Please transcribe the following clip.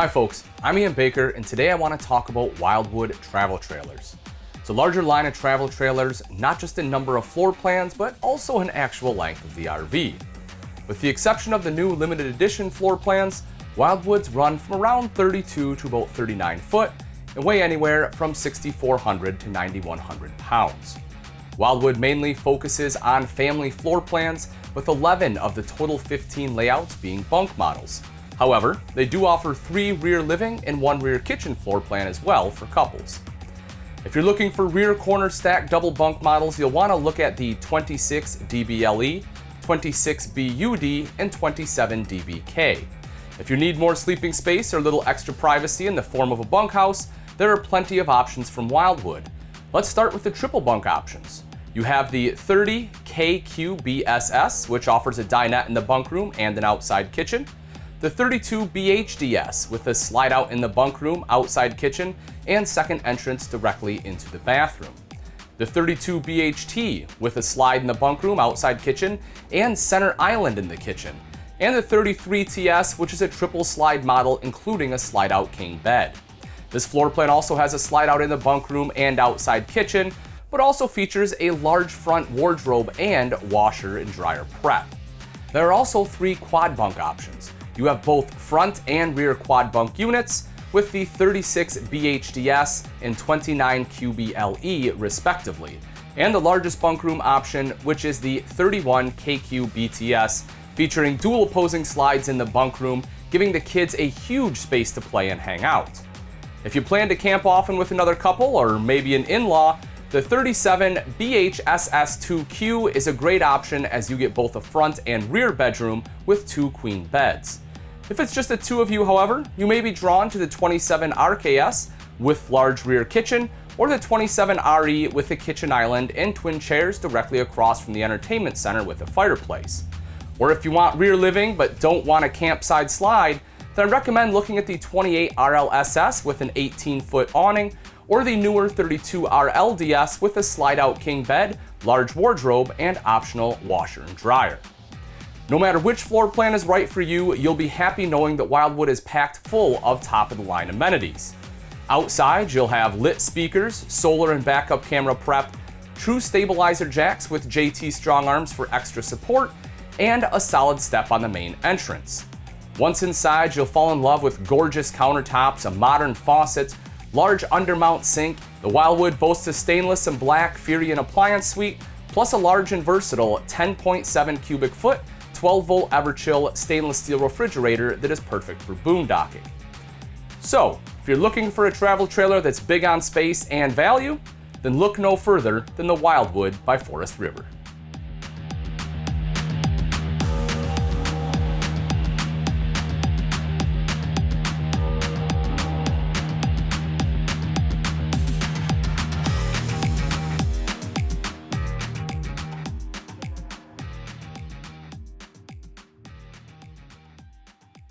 Hi folks, I'm Ian Baker, and today I want to talk about Wildwood travel trailers. It's a larger line of travel trailers, not just in number of floor plans, but also in actual length of the RV. With the exception of the new limited edition floor plans, Wildwoods run from around 32 to about 39 foot and weigh anywhere from 6,400 to 9,100 pounds. Wildwood mainly focuses on family floor plans, with 11 of the total 15 layouts being bunk models. However, they do offer 3 rear living and 1 rear kitchen floor plan as well for couples. If you're looking for rear corner stack double bunk models, you'll want to look at the 26 DBLE, 26 BUD, and 27 DBK. If you need more sleeping space or a little extra privacy in the form of a bunkhouse, there are plenty of options from Wildwood. Let's start with the triple bunk options. You have the 30 KQBSS, which offers a dinette in the bunk room and an outside kitchen. The 32 BHDS with a slide out in the bunk room, outside kitchen, and second entrance directly into the bathroom. The 32 BHT with a slide in the bunk room, outside kitchen, and center island in the kitchen. And the 33 TS, which is a triple slide model including a slide out king bed. This floor plan also has a slide out in the bunk room and outside kitchen, but also features a large front wardrobe and washer and dryer prep. There are also 3 quad bunk options. You have both front and rear quad bunk units with the 36 BHDS and 29 QBLE respectively, and the largest bunk room option, which is the 31 KQBTS, featuring dual opposing slides in the bunk room, giving the kids a huge space to play and hang out. If you plan to camp often with another couple or maybe an in-law, the 37 BHSS2Q is a great option as you get both a front and rear bedroom with 2 queen beds. If it's just the 2 of you, however, you may be drawn to the 27 RKS with large rear kitchen, or the 27 RE with a kitchen island and twin chairs directly across from the entertainment center with a fireplace. Or if you want rear living but don't want a campside slide, then I recommend looking at the 28 RLSS with an 18-foot awning, or the newer 32 RLDS with a slide-out king bed, large wardrobe, and optional washer and dryer. No matter which floor plan is right for you, you'll be happy knowing that Wildwood is packed full of top-of-the-line amenities. Outside, you'll have lit speakers, solar and backup camera prep, true stabilizer jacks with JT strong arms for extra support, and a solid step on the main entrance. Once inside, you'll fall in love with gorgeous countertops, a modern faucet, large undermount sink. The Wildwood boasts a stainless and black Furion appliance suite, plus a large and versatile 10.7 cubic foot, 12-volt Everchill stainless steel refrigerator that is perfect for boondocking. So, if you're looking for a travel trailer that's big on space and value, then look no further than the Wildwood by Forest River.